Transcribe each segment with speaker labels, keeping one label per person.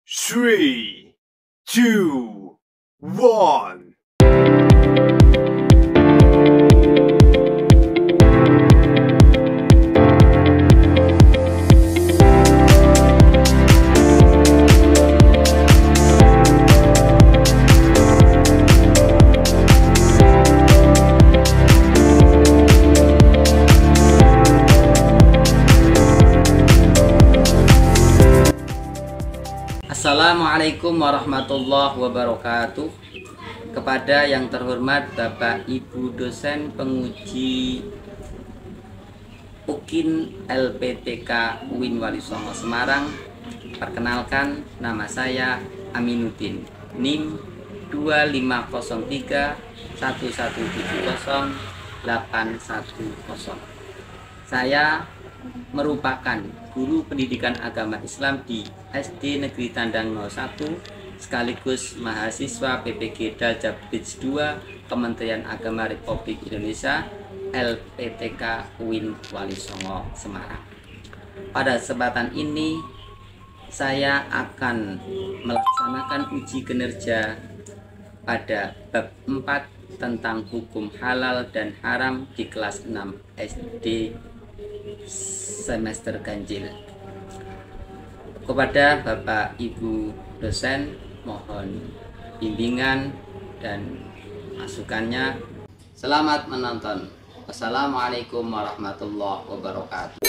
Speaker 1: 3, 2, 1.
Speaker 2: Assalamualaikum warahmatullahi wabarakatuh. Kepada yang terhormat Bapak Ibu dosen penguji UKIN LPTK UIN Walisongo Semarang, perkenalkan nama saya Aminuddin, NIM 2503 1170 810. Saya merupakan guru pendidikan agama Islam di SD Negeri Tandang 01 sekaligus mahasiswa PPG Darjah Bridge 2 Kementerian Agama Republik Indonesia LPTK UIN Walisongo Semarang. Pada kesempatan ini saya akan melaksanakan uji kinerja pada bab 4 tentang hukum halal dan haram di kelas 6 SD semester ganjil. Kepada Bapak Ibu dosen, mohon bimbingan dan masukannya. Selamat menonton. Wassalamualaikum warahmatullahi wabarakatuh.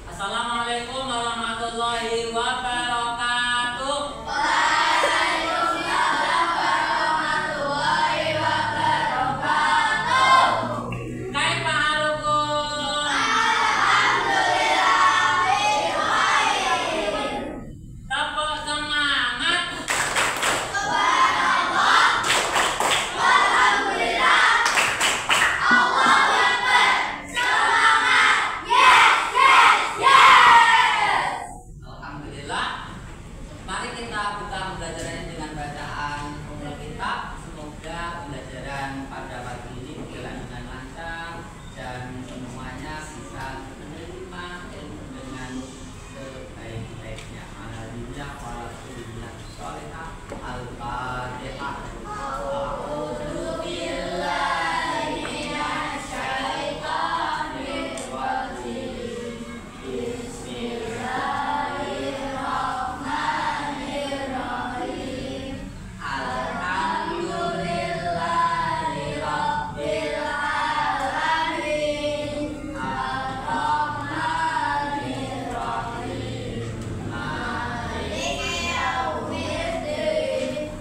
Speaker 3: Assalamualaikum warahmatullahi wabarakatuh. Kaifa halukum? Tepuk semangat. Alhamdulillah. Mari kita buka pembelajaran dengan bacaan umul kitab. Semoga pembelajaran pada pagi ini berjalan dengan lancar dan semuanya bisa menerima ilmu dengan sebaik-baiknya. Alhamdulillah walhamdulillah sholihah. Al-Fatihah. A'udzu billahi minasyaitonir rajim. Bismillahirrahmanirrahim. Alhamdulillahi rabbil alamin. Ar-Rahmanir Rahim. Maliki yaumiddin.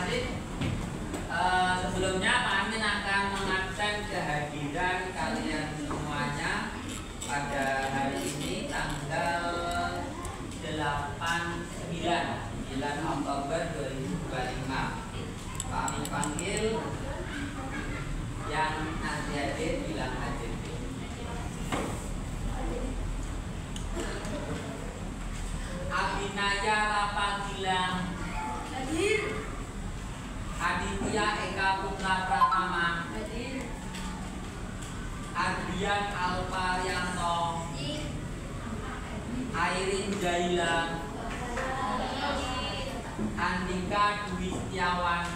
Speaker 3: Masih sebelumnya Pak Amin akan mengabsen kehadiran kalian semuanya pada hari ini tanggal 9 Oktober 2025. Pak Amin panggil yang nanti hadir bilang hadir. Abinaya Rapagilang hadir. Aditya Eka Putra Pratama hadir. Adrian Alparianto, Airin Jaila, Andika Dwi Setiawan,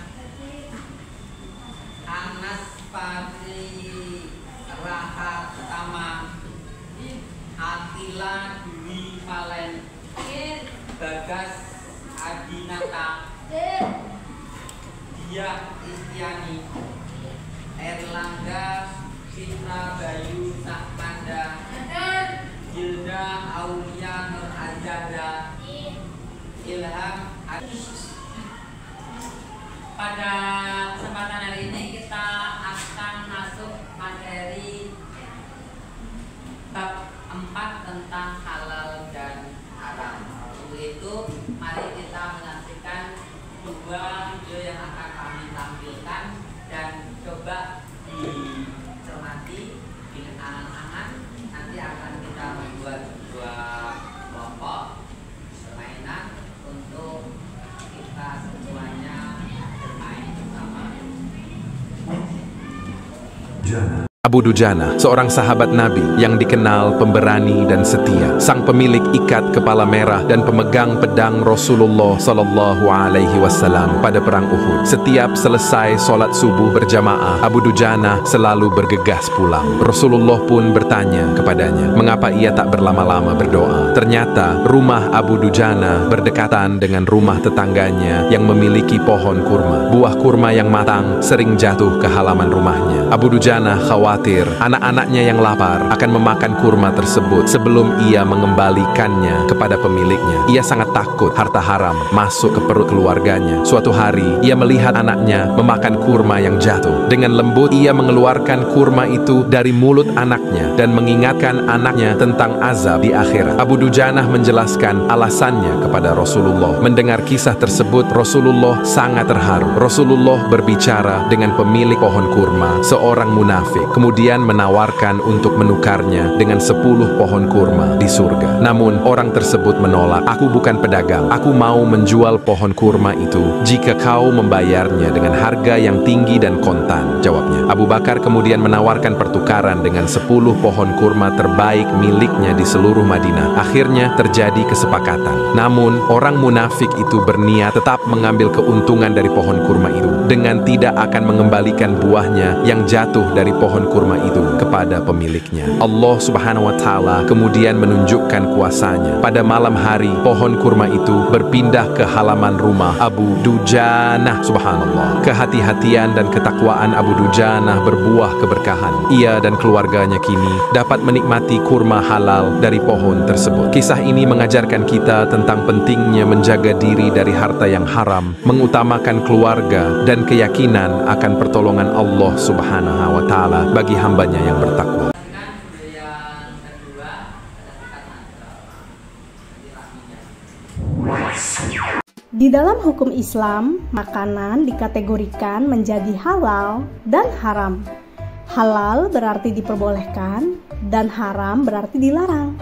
Speaker 3: Anas Patri Rahat Tama, Akila Dwi Valen, Bagas Adinata, Dia Istiani, Erlangga Citra Bayu Sakmanda, Gilda Aulia Nur Azada, Ilham Pada kesempatan hari ini kita akan masuk materi bab 4 tentang halal dan haram. Untuk itu mari kita menyaksikan dua video yang akan kami tampilkan dan coba dicermati dengan angan-angan. Nanti akan kita membuat dua kelompok permainan untuk kita semuanya bermain bersama.
Speaker 4: Abu Dujana, seorang sahabat Nabi yang dikenal pemberani dan setia, sang pemilik ikat kepala merah dan pemegang pedang Rasulullah Sallallahu Alaihi Wasallam pada perang Uhud. Setiap selesai solat subuh berjamaah, Abu Dujana selalu bergegas pulang. Rasulullah pun bertanya kepadanya, mengapa ia tak berlama-lama berdoa? Ternyata rumah Abu Dujana berdekatan dengan rumah tetangganya yang memiliki pohon kurma. Buah kurma yang matang sering jatuh ke halaman rumahnya. Abu Dujana khawatir anak-anaknya yang lapar akan memakan kurma tersebut sebelum ia mengembalikannya kepada pemiliknya. Ia sangat takut harta haram masuk ke perut keluarganya. Suatu hari, ia melihat anaknya memakan kurma yang jatuh. Dengan lembut, ia mengeluarkan kurma itu dari mulut anaknya dan mengingatkan anaknya tentang azab di akhirat. Abu Dujana menjelaskan alasannya kepada Rasulullah. Mendengar kisah tersebut, Rasulullah sangat terharu. Rasulullah berbicara dengan pemilik pohon kurma, seorang munafik. Kemudian menawarkan untuk menukarnya dengan 10 pohon kurma di surga. Namun orang tersebut menolak. Aku bukan pedagang. Aku mau menjual pohon kurma itu jika kau membayarnya dengan harga yang tinggi dan kontan, jawabnya. Abu Bakar kemudian menawarkan pertukaran dengan 10 pohon kurma terbaik miliknya di seluruh Madinah. Akhirnya terjadi kesepakatan. Namun orang munafik itu berniat tetap mengambil keuntungan dari pohon kurma itu dengan tidak akan mengembalikan buahnya yang jatuh dari pohon kurma itu kepada pemiliknya. Allah Subhanahu wa Ta'ala kemudian menunjukkan kuasanya. Pada malam hari, pohon kurma itu berpindah ke halaman rumah Abu Dujana. Subhanallah. Kehati-hatian dan ketakwaan Abu Dujana berbuah keberkahan. Ia dan keluarganya kini dapat menikmati kurma halal dari pohon tersebut. Kisah ini mengajarkan kita tentang pentingnya menjaga diri dari harta yang haram, mengutamakan keluarga dan keyakinan akan pertolongan Allah Subhanahu wa Ta'ala bagi hambanya yang bertakwa.
Speaker 5: Di dalam hukum Islam, makanan dikategorikan menjadi halal dan haram. Halal berarti diperbolehkan dan haram berarti dilarang.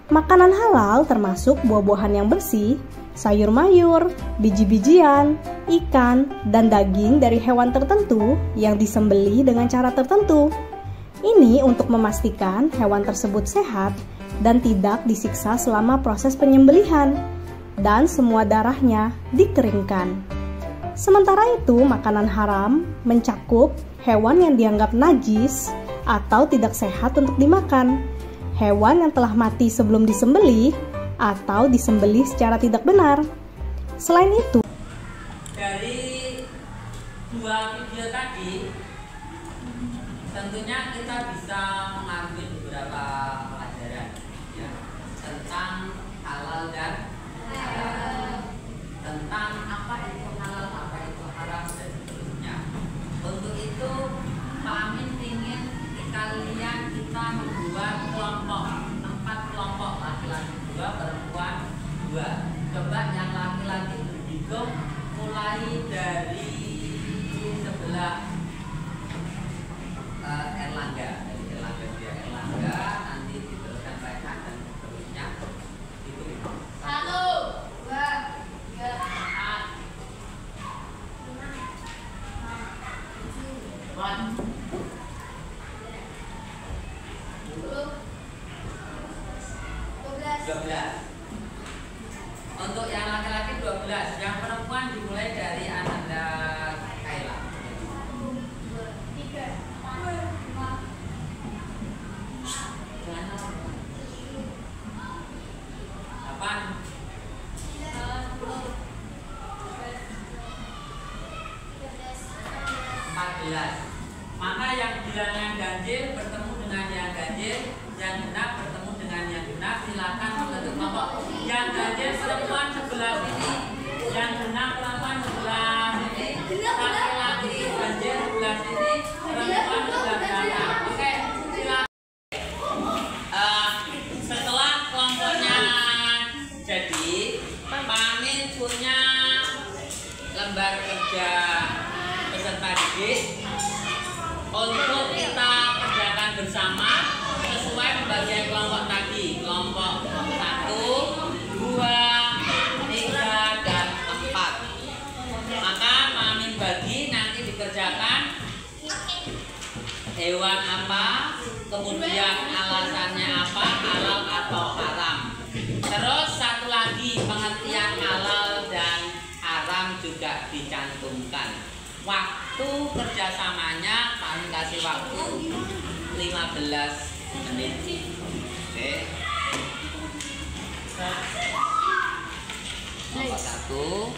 Speaker 5: Makanan halal termasuk buah-buahan yang bersih, sayur mayur, biji-bijian, ikan, dan daging dari hewan tertentu yang disembelih dengan cara tertentu. Ini untuk memastikan hewan tersebut sehat dan tidak disiksa selama proses penyembelihan, dan semua darahnya dikeringkan. Sementara itu, makanan haram mencakup hewan yang dianggap najis atau tidak sehat untuk dimakan, hewan yang telah mati sebelum disembelih, atau disembelih secara tidak benar. Selain itu,
Speaker 3: dari dua video tadi tentunya kita bisa mengambil beberapa pelajaran ya, tentang halal dan haram, tentang apa itu halal, apa itu haram. Untuk yang laki-laki 12, yang perempuan dimulai dari Ananda Kaila. 14. Maka yang bilangan ganjil bertemu dengan yang ganjil, yang genap bertemu dengan yang genap. Silakan membentuk kelompok. Yang ganjil perempuan sebelah sini, yang genap perempuan sebelah sini, laki-laki ganjil sebelah sini, perempuan sebelah sana. Oke, silakan. Setelah kelompoknya jadi, Pak Amin punya lembar kerja peserta didik untuk kita kerjakan bersama sesuai pembagian kelompok tadi. Kelompok 1, 2, 3, dan 4. Maka Pak Amin bagi nanti dikerjakan hewan apa, kemudian alasannya apa, halal atau haram. Terus satu lagi pengertian halal dan haram juga dicantumkan. Waktu kerjasamanya kami kasih waktu 15 menit. Oke. Nomor 1, 2.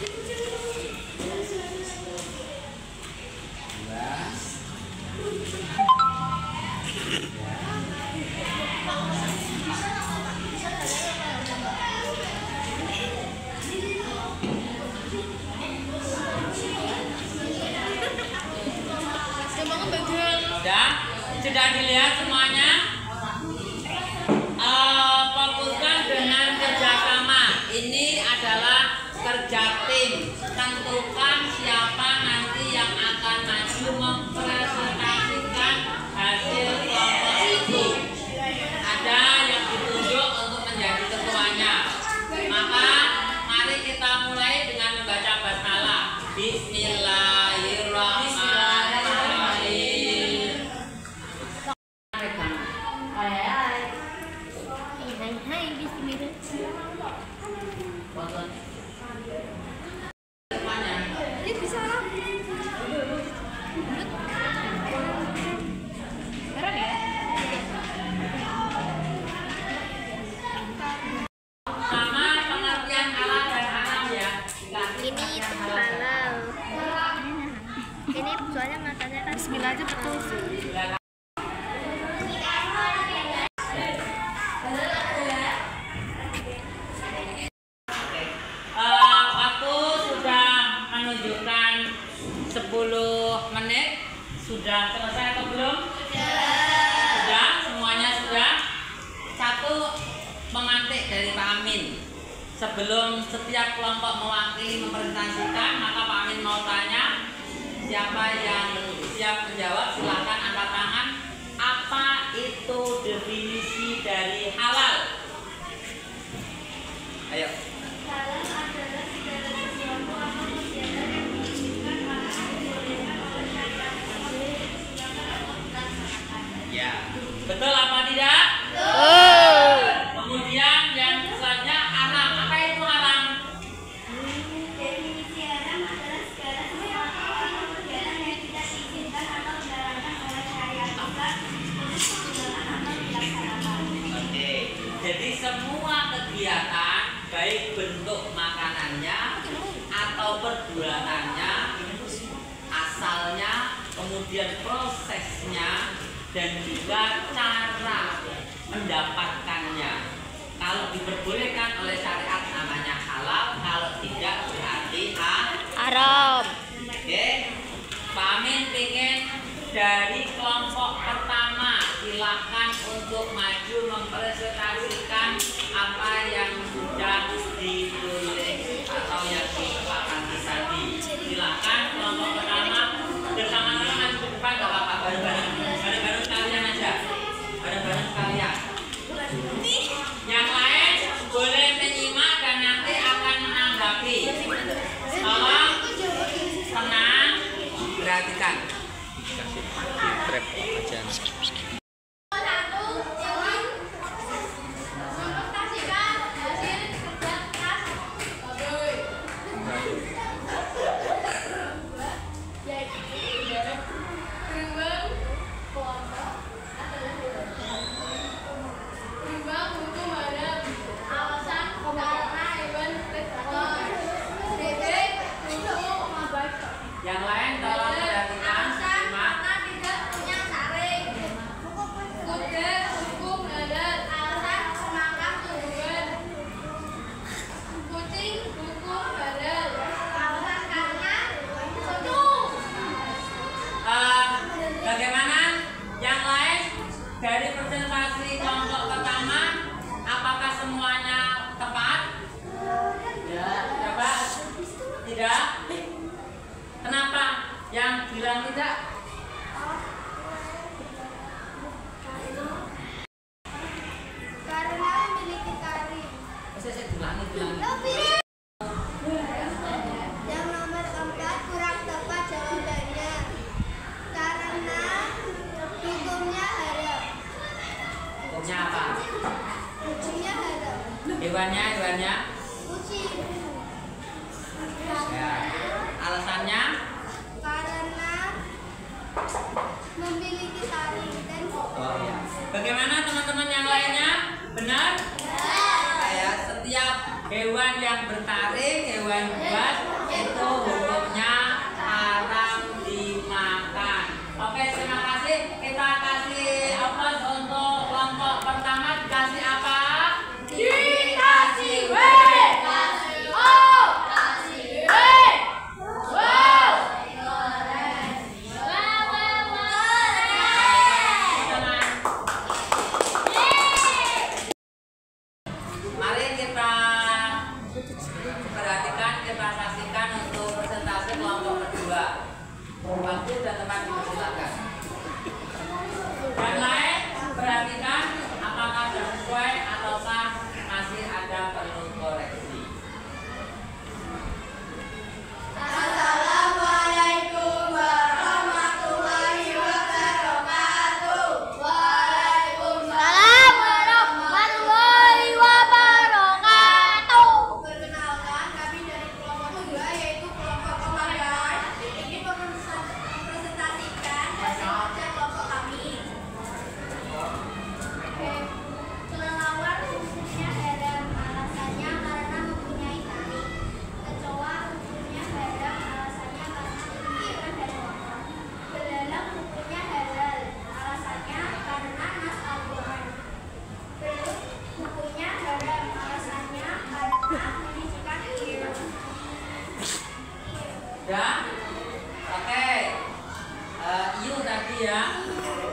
Speaker 3: Sudah dilihat semuanya? Fokuskan dengan kerjasama. Ini adalah kerja tim. Tentukan siapa nanti yang akan maju mempresentasikan hasil kelompok itu. Ada yang ditunjuk untuk menjadi ketuanya. Maka mari kita mulai dengan membaca basmalah. Bismillahirrahmanirrahim.
Speaker 6: Ini soalnya matanya kan bismillah aja betul.
Speaker 3: Waktu sudah menunjukkan 10 menit. Sudah selesai atau belum? Sudah, semuanya sudah. Satu memantik dari Pak Amin. Sebelum setiap kelompok mewakili mempresentasikan, maka Pak Amin mau tanya, siapa yang siap menjawab silakan angkat tangan. Apa itu definisi dari halal? Ayo.
Speaker 6: Halal adalah segala sesuatu atau kegiatan yang menunjukkan mana dibolehkan oleh syariat atau dilaksanakan.
Speaker 3: Ya, betul apa tidak? Kemudian yang selanjutnya haram. Apa itu haram?
Speaker 6: Definisi haram adalah segala sesuatu atau kegiatan yang tidak diizinkan atau dilarangkan oleh syariat Islam untuk digunakan atau dilaksanakan.
Speaker 3: Oke, jadi semua kegiatan baik bentuk makanannya atau perbuatannya, asalnya, kemudian prosesnya, dan juga cara mendapatkannya. Kalau diperbolehkan oleh syariat namanya halal, kalau tidak berarti haram. Oke, Pak Amin ingin dari kelompok pertama silakan untuk maju mempresentasikan apa yang sudah ditulis atau yang disepakati tadi. Silakan kelompok pertama bersama-sama maju ke depan, gak apa-apa, bareng-bareng sekalian aja, bareng-bareng sekalian. Yang lain boleh menyimak dan nanti akan menanggapi. Tolong tenang, perhatikan.
Speaker 2: dikasih di trap aja.
Speaker 3: Yang lain tolong perhatikan. Simak. Bagaimana yang lain dari presentasi kelompok pertama? Apakah semuanya tepat? Coba. Tidak. Kenapa yang bilang tidak?
Speaker 6: Karena memiliki taring.
Speaker 3: Saya ulangi.
Speaker 6: Yang nomor 4 kurang tepat jawabannya. Karena hukumnya haram.
Speaker 3: Hukumnya apa?
Speaker 6: Hukumnya haram.
Speaker 3: Hewannya?
Speaker 6: Kucing.
Speaker 3: Ya. Alasannya?
Speaker 6: Karena memiliki taring dan
Speaker 3: Oh ya. Bagaimana teman-teman yang lainnya? Benar? Ya, setiap hewan yang bertaring, hewan buas itu hukumnya haram dimakan. Oke, terima kasih. Kita kasih aplaus untuk kelompok pertama. Dikasih apa? Dikasih W. Kasih O. Kasih W. Wow. Mari kita perhatikan, kita saksikan untuk presentasi kelompok kedua. Waktu dan tempat dipersilakan. Yang lain perhatikan apakah sudah sesuai ataukah masih ada perlu koreksi.
Speaker 6: Assalamualaikum warahmatullahi wabarakatuh. Waalaikumsalam warahmatullahi wabarakatuh. Perkenalkan, kami dari kelompok 2 yaitu kelompok komandan. Ini mempresentasikan hasil kerja kelompok kami. Oke. Kelelawar hukumnya haram, alasannya karena mempunyai taring. Kecoa hukumnya haram, alasannya karena memiliki hewan. Belalang hukumnya halal, alasannya karena nas Al-Quran. Belut hukumnya haram, alasannya karena menisukan hewan.
Speaker 3: Ya? Oke. Iu tadi ya.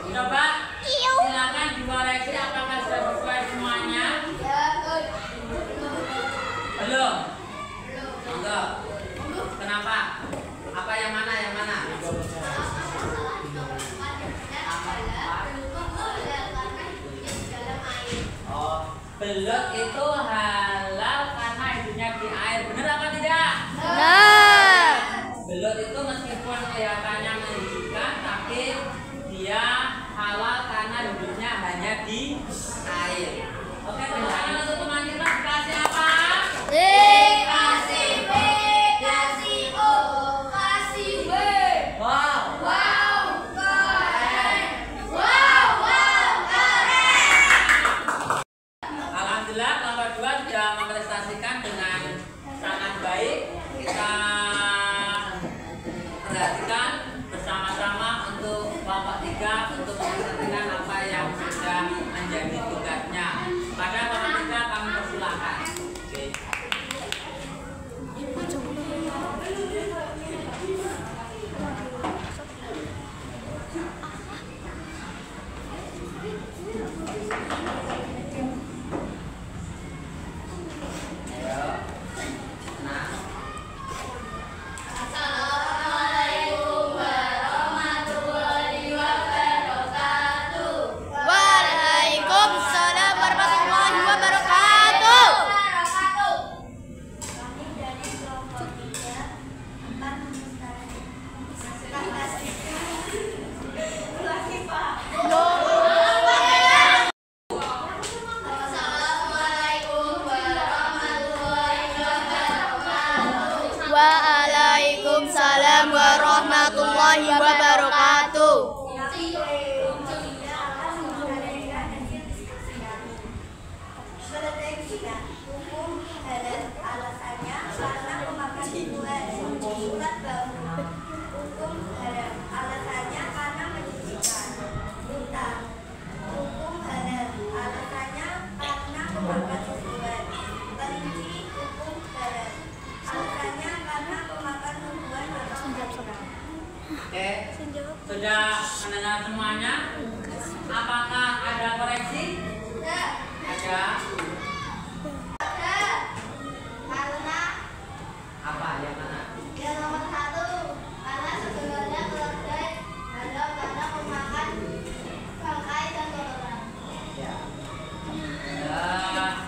Speaker 3: Coba silakan dikoreksi apakah sudah sesuai semuanya. Belum. Enggak. Kenapa? Apa yang mana? Oh, belut itu halal karena hidupnya di air. Benar apa tidak?
Speaker 6: Benar.
Speaker 3: Belut itu meskipun kelihatannya menjijikan, tapi dia halal karena hidupnya hanya di air. Oke, teman-teman untuk teman kita dikasih apa?
Speaker 6: Kasih B, kasih O, kasih B.
Speaker 3: Wow.
Speaker 6: Wow, keren. Wow, keren.
Speaker 3: Alhamdulillah kelompok 2 sudah memprestasikan dengan sangat baik. Kita perhatikan bersama-sama untuk kelompok 3 untuk memperhatikan apa yang sudah menjadi tugasnya. Pada kelompok 3 kami persilahkan. Oke.
Speaker 6: Assalamualaikum
Speaker 7: warahmatullahi wabarakatuh.
Speaker 6: Hukum halal alasannya karena memakan tumbuhan. Surat bambu. Hukum halal alasannya karena mensucikan. Unta. Hukum halal alasannya karena memakan tumbuhan. Kelinci. Hukum halal alasannya karena memakan tumbuhan atau mensucikan.
Speaker 3: Oke, sudah mendengar semuanya? Apakah ada koreksi? Ada.
Speaker 6: Karena
Speaker 3: Apa yang mana?
Speaker 6: yang nomor 1 karena sebenarnya keledai adalah karena memakan bangkai dan kotoran.
Speaker 3: Ya.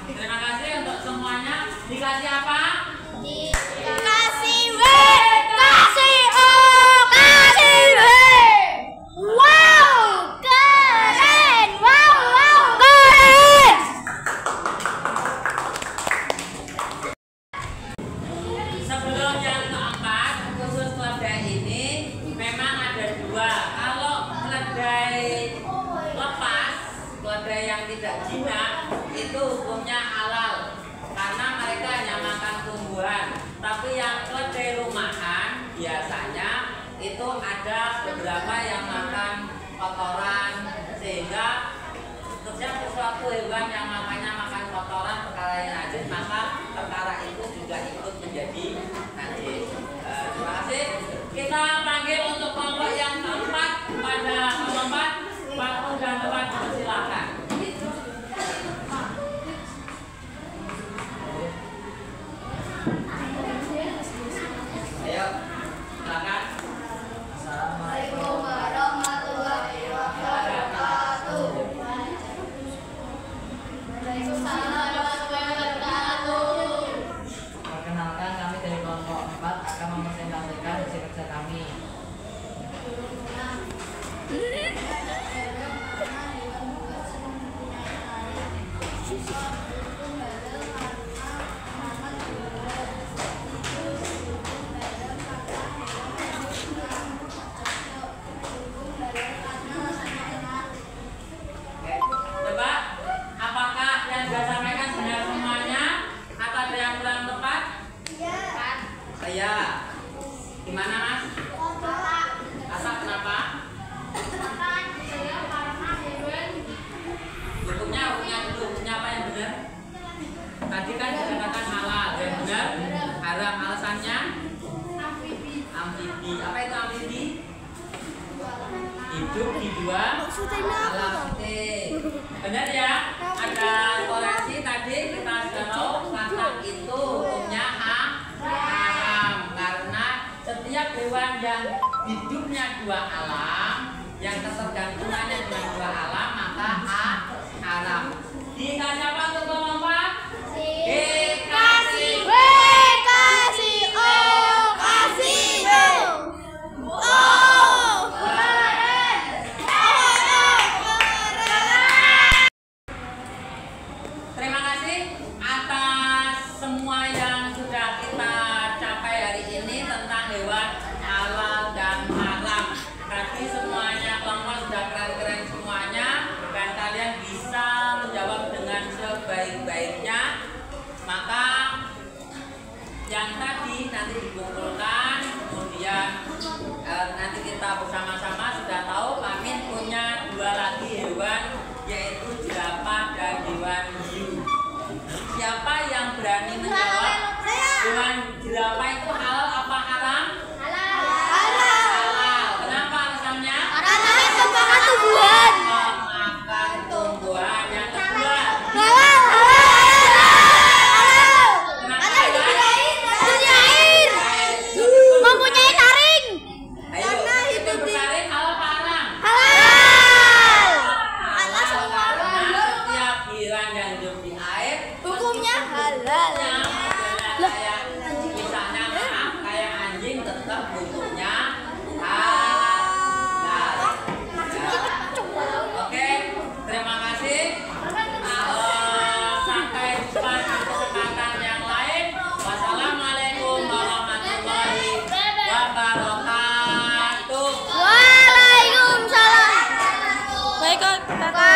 Speaker 3: Terima kasih untuk semuanya. Dikasih apa?
Speaker 7: Kasih W, kasih O, kasih W. Wow, keren. Wow, wow, keren.
Speaker 3: Sebelum yang keempat, khusus keledai ini memang ada dua. Kalau keledai lepas, keledai yang tidak jinak, itu hukumnya halal karena mereka hanya makan tumbuhan. Tapi yang keledai rumahan biasanya itu ada beberapa yang makan kotoran, sehingga setiap sesuatu hewan yang makan kotoran perkara yang najis, maka perkara itu juga ikut menjadi najis. Terima kasih. Kita panggil untuk kelompok yang keempat pada kelompok waktu dan tempat silakan. Ayo, silakan.
Speaker 6: Assalamualaikum warahmatullahi wabarakatuh. Waalaikumsalam warahmatullahi wabarakatuh.
Speaker 8: Perkenalkan, kami dari kelompok 4 akan mempresentasikan hasil kerja kami.
Speaker 3: Oke, coba apakah yang sudah sampaikan benar semuanya atau ada yang kurang tepat? Saya. Gimana Mas? Asap kenapa? Hukumnya dulu. Hukumnya apa yang benar? Tadi kan dikatakan halal, yang benar haram. Alasannya? Amfibi. Apa itu amfibi? Hidup di dua alam. Oke. Benar ya? Ada koreksi tadi kita sudah tahu kata itu hukumnya haram karena setiap hewan yang hidupnya dua alam, yang ketergantungannya dengan dua alam, maka haram. Dikasih apa untuk kelompok? Dikasih
Speaker 7: W, kasih O, kasih W. Oh, keren.
Speaker 3: Terima kasih atas semua yang sudah kita capai hari ini tentang hewan halal dan haram. Tadi semuanya kelompok sudah keren-keren semuanya.
Speaker 7: Kak.